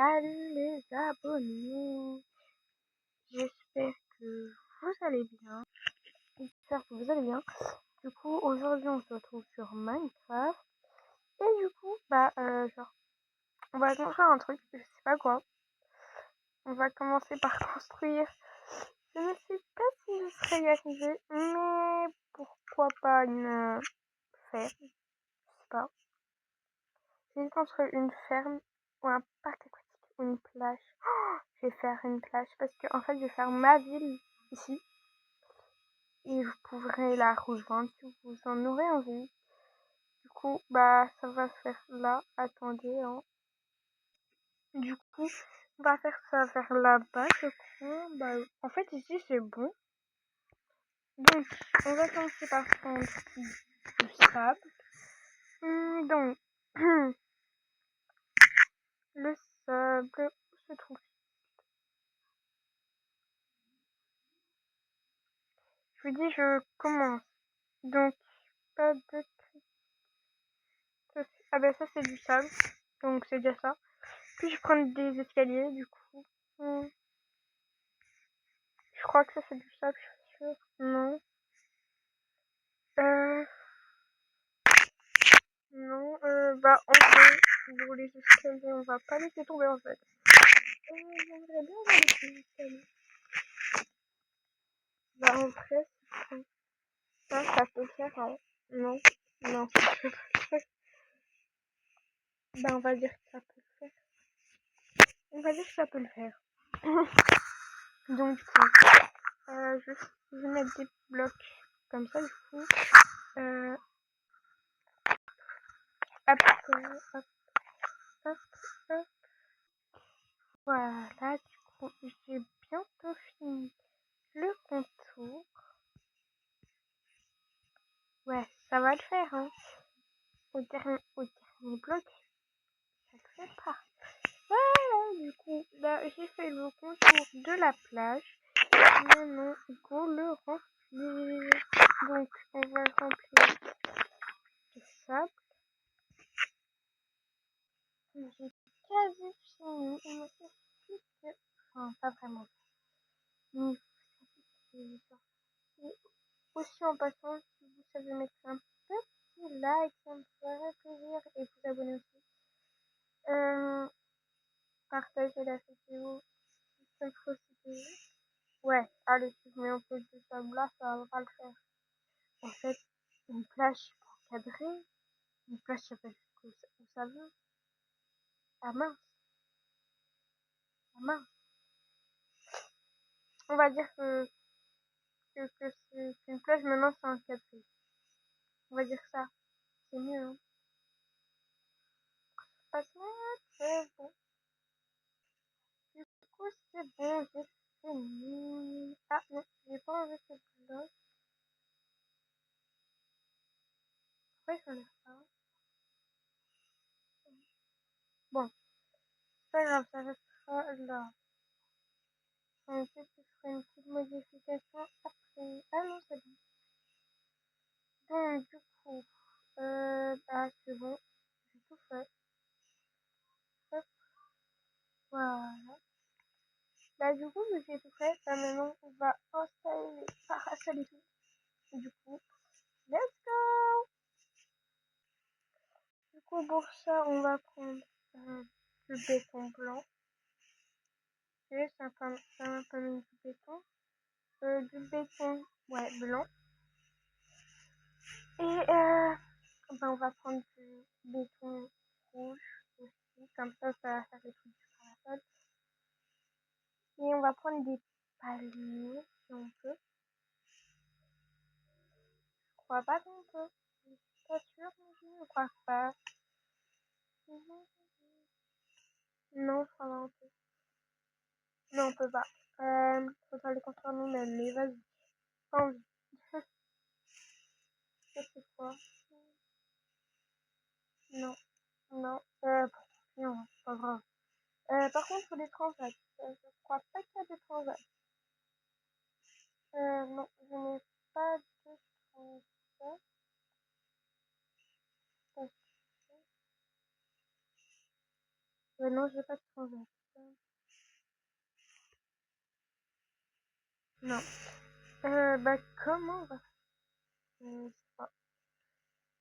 Salut les abonnés, j'espère que vous allez bien. J'espère que vous allez bien. Du coup, aujourd'hui, on se retrouve sur Minecraft. Et du coup, on va construire un truc, je sais pas quoi. On va commencer par construire. Je ne sais pas si je serai y arriver, mais pourquoi pas une ferme, je sais pas. J'ai construire une ferme ou un parc aquatique ou une plage. Je vais faire une plage parce que en fait, je vais faire ma ville ici. Et vous pourrez la rejoindre si vous en aurez envie. Du coup, ça va se faire là. Attendez, hein. Du coup, on va faire ça vers là-bas, je crois. En fait, ici, c'est bon. Donc, on va commencer par prendre du sable. Donc, le sable, où se trouve? Je vous dis, je commence. Donc, pas de... Ah ça, c'est du sable. Donc, c'est déjà ça. Puis, je prends des escaliers, du coup. Je crois que ça, c'est du sable, je suis sûre. Non. Euh... Non, en fait, pour les escaliers, on va pas laisser tomber, en fait. J'aimerais bien avoir les escaliers. En vrai, ça peut le faire, hein. Non, non, ça peut pas le faire. On va dire que ça peut le faire. On va dire que ça peut le faire. Donc, du coup, je vais mettre des blocs comme ça, du coup. Hop, hop, hop, hop. Voilà, du coup, j'ai bientôt fini le contour. Ouais, ça va le faire, hein. Au dernier bloc, ça le fait pas. Voilà, du coup, là, j'ai fait le contour de la plage. Maintenant, il faut le remplir. Donc, on va le remplir de sable. J'ai quasi fini. Il me reste plus que... Enfin, pas vraiment. Mais et aussi en passant, si vous savez mettre un petit like, ça me ferait plaisir. Et vous abonner aussi. Partagez la vidéo si ça me ferait aussi plaisir. Ouais, allez, si je mets un peu de sable là, ça va le faire. En fait, une plage pour cadrer, une plage ça peut être où ça veut. Ah mince, ah mince. On va dire que c'est une plage, maintenant c'est un café. On va dire ça, c'est mieux, hein. Pas c'est bon. Du coup, c'est bon, j'ai fini. Ah non, j'ai pas enlevé ce bloc. Pourquoi j'enlève pas? Bon, c'est pas grave, ça restera là. On peut faire une petite modification après. Ah non, c'est bon. Donc, du coup, c'est bon, j'ai tout fait. Hop, voilà. Du coup, vu que j'ai tout fait, maintenant, on va installer tout. Et du coup, let's go! Du coup, pour ça, on va prendre du béton blanc. Et ça m'a pas mis du béton. Du béton, ouais, blanc. Et on va prendre du béton rouge aussi. Comme ça va faire les trucs du parasol. Et on va prendre des palmiers si on peut. Je crois pas qu'on peut. Je suis pas sûre, mais je ne crois pas. Non, je crois pas on peut. Non, on peut pas. Faudra les construire nous-mêmes, mais vas-y. Pas envie. Ça c'est quoi? Non, non. Non, c'est pas grave. Par contre, faut des transats. Je crois pas qu'il y a des transats. Non, je n'ai pas de transats. Ouais, non, j'ai pas de transat. Non. Bah, comment on va faire? Je sais pas.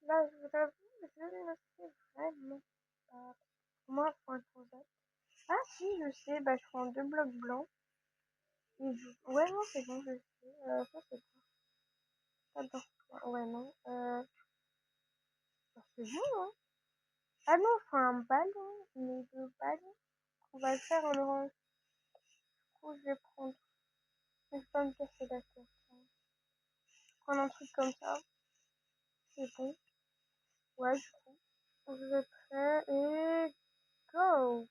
Là, je vous avoue, je ne sais vraiment pas. Comment je prends un transat? Ah, si, je sais, bah, je prends deux blocs blancs. Ouais, non, c'est bon, je sais. Ça, c'est pas dans toi. Ouais, non. Bah, c'est bon, hein. Ah non, faut un ballon. Mais le ballon, on va le faire en orange. Du coup, je vais prendre. Je vais pas me casser la tête, hein. Prendre un truc comme ça. C'est bon. Ouais, du coup. Je vais prêt et go!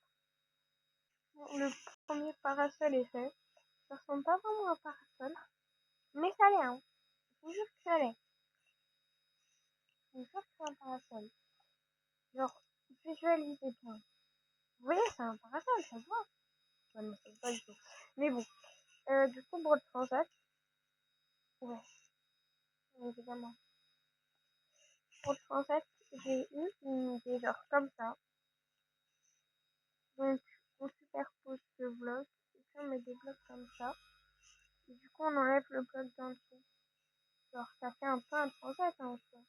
Bon, le premier parasol est fait. Ça ressemble pas vraiment à un parasol. Mais ça l'est, hein. Je vous jure que ça l'est. Je vous jure que c'est un parasol. Genre, visualisez bien. Vous voyez, c'est un parasol, ça se voit. Ouais, non, ça se voit pas du tout. Mais bon. Du coup, pour le transat, ouais, évidemment. Pour le transat, j'ai eu une idée, genre comme ça. Donc, on superpose ce bloc. Et puis, on met des blocs comme ça. Et du coup, on enlève le bloc d'en dessous. Genre, ça fait un peu un transat, hein, en soi.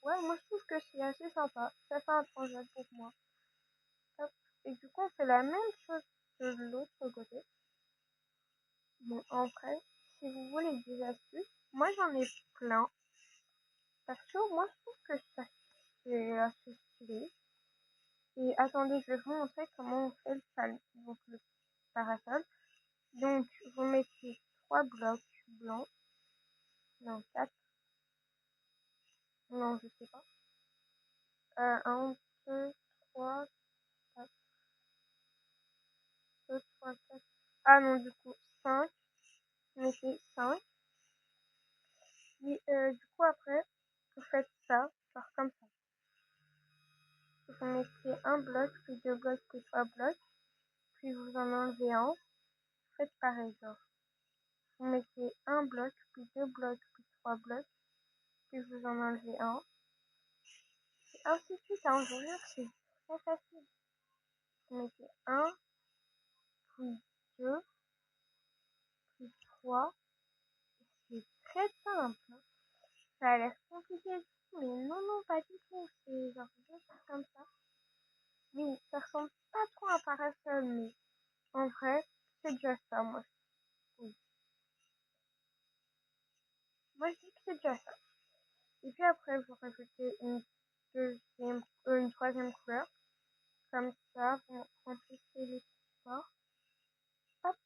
Ouais, moi, je trouve que c'est assez sympa. Ça fait un transat pour moi. Hop. Et du coup, on fait la même chose de l'autre côté. Bon, en vrai, si vous voulez des astuces, moi, j'en ai plein. Perso, moi, je trouve que ça, c'est assez stylé. Et attendez, je vais vous montrer comment on fait donc le parasol. Donc, vous mettez trois blocs blancs. Non, quatre. Non, je sais pas. Un, deux, trois, quatre. Deux, trois, quatre. Ah non, du coup, cinq. Vous mettez cinq. Puis, du coup, après, vous faites ça, genre comme ça. Vous mettez un bloc, puis deux blocs, puis trois blocs. Puis vous en enlevez un. Vous faites pareil, genre. Vous mettez un bloc, puis deux blocs, puis trois blocs. Puis vous en enlevez un. Et ainsi de suite, hein, je vous jure, c'est très facile. Vous mettez un, puis deux, puis trois. C'est très simple, hein. Ça a l'air compliqué, mais non, non, pas du tout. C'est genre juste comme ça. Oui, ça ressemble pas trop à un parasol, mais en vrai, c'est déjà ça, moi. Oui. Moi, je dis que c'est déjà ça. Et puis après, vous rajoutez une troisième couleur. Comme ça, vous remplissez les bords. Hop,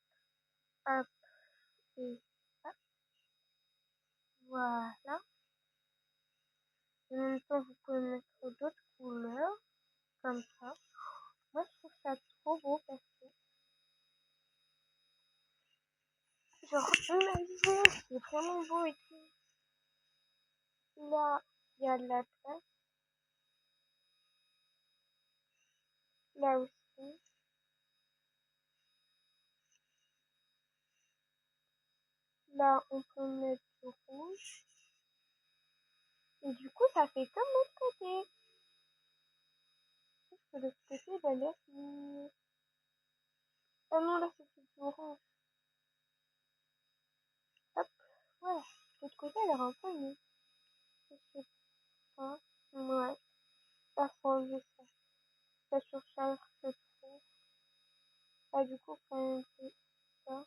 hop, et hop. Voilà. En même temps, vous pouvez mettre d'autres couleurs. Comme ça. Moi, je trouve ça trop beau parce que, genre, imaginez, c'est vraiment beau et tout. Là, il y a de la place. Là aussi. Là, on peut mettre du rouge. Et du coup, ça fait comme l'autre côté. Sauf que l'autre côté, il a l'air mieux. Ah non, là, c'est du orange. Hop, voilà. L'autre côté, elle a l'air un peu mieux. Je sais pas. Ouais, ça faut enlever ça. Ça surcharge, je trouve. Ah, du coup, faut enlever ça.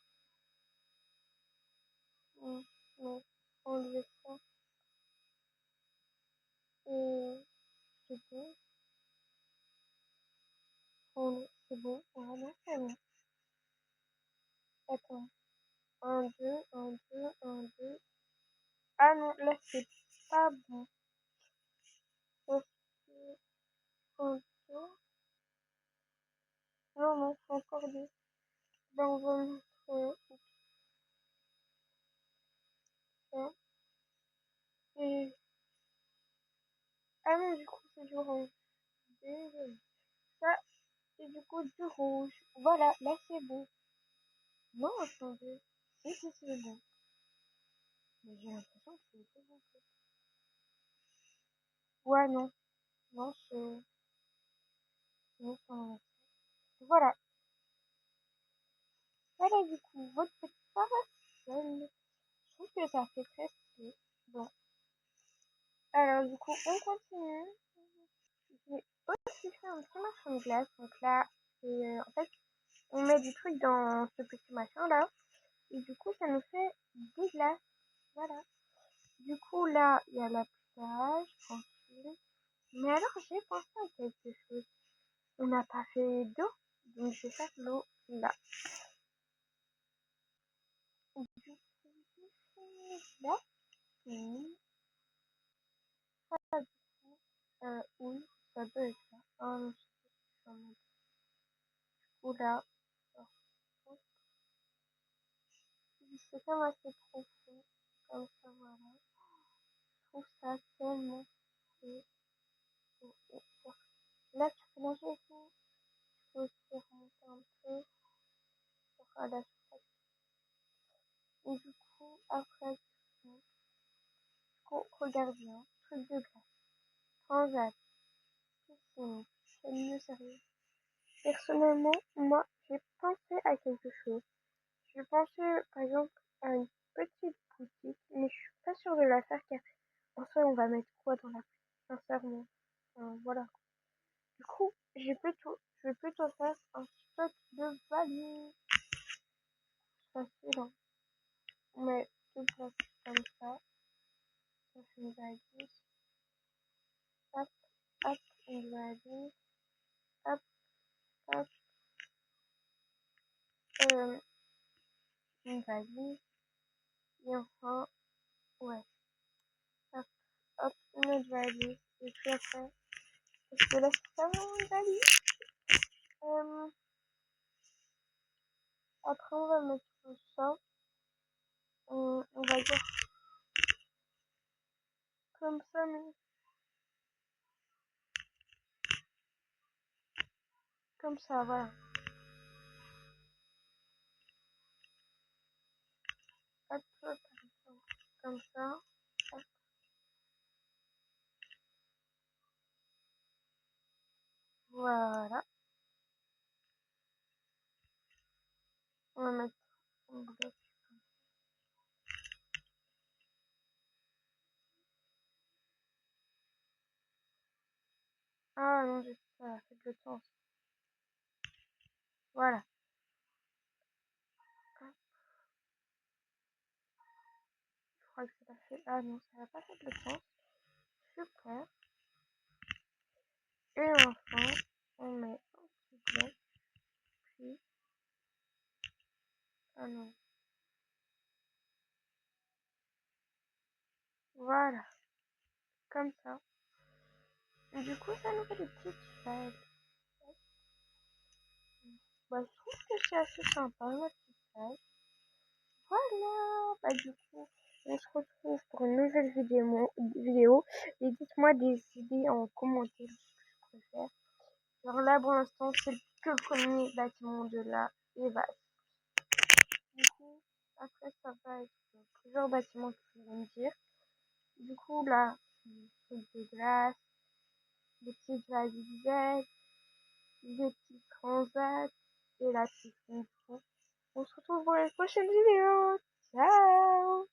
Ouais, faut enlever ça. Et c'est bon. C'est bon. Voilà, c'est bon. Attends. Un, deux, un, deux, un, deux. Ah non, là, c'est pas bon. Parce que un, deux. Non, non, faut encore deux. Ben, on va mettre ça. Et... Ah non, du coup, c'est du orange. Désolé. Ça, c'est du coup du rouge. Voilà, là, c'est bon. Non, attendez. Si, si, c'est bon. Mais j'ai l'impression que c'est pas bon. Ouais, non. Non, c'est... Non, c'est un... Voilà. Voilà du coup, votre petit parasol. Je trouve que ça fait très stylé. Bon. Alors du coup, on continue. J'ai aussi fait un petit machin de glace. Donc là, en fait, on met du truc dans ce petit machin là. Et du coup, ça nous fait des glaces. Voilà. Du coup, là, il y a l'appliquage, tranquille. Mais alors, j'ai pensé à quelque chose. On n'a pas fait d'eau, donc je vais faire l'eau là. Du coup, là, oui, oui, ça doit être là. Ah non, c'est en mode. Ou là, c'est comme assez profond, comme ça, voilà. Je trouve ça tellement fait. Là, tu peux manger et tout. Tu peux aussi remonter un peu à la surface. Et du coup, après, regarde bien, truc de glace, transat, piscine, c'est mieux sérieux. Personnellement, moi, j'ai pensé à quelque chose. Je pensais, par exemple, à une petite boutique, mais je suis pas sûre de la faire car en soi, on va mettre quoi dans la sincèrement. Voilà. Du coup, je vais plutôt faire un stock de valises. Facile, hein. On met deux places comme ça fait une valise. Hop, hop, une valise. Hop, hop, une valise. Et enfin, ouais. Hop, hop, une autre valise. Et puis après, je te laisse faire une valise. Après, on va mettre tout ça. On va dire comme ça, mais comme ça, voilà. Hop, hop, comme ça. Hop, voilà. On va mettre un bloc. Ah non, j'ai pas fait le temps. Voilà. Hop, je crois que c'est pas fait. Ah non, ça n'a pas fait le temps. Super. Et enfin, on met un petit bloc. Puis, ah non. Voilà. Comme ça. Et du coup, ça nous fait des petites vagues. Bah, je trouve que c'est assez sympa, la petite vague. Voilà. Bah, du coup, on se retrouve pour une nouvelle vidéo. Et dites-moi des idées en commentaire de ce que je préfère. Alors là, pour l'instant, c'est que le premier bâtiment de là et bah, du coup, après, ça va être plusieurs bâtiments qui vont me dire. Du coup, là, c'est des trucs de glace, des petites valises, des petits transats et la piscine. On se retrouve pour une prochaine vidéo. Ciao!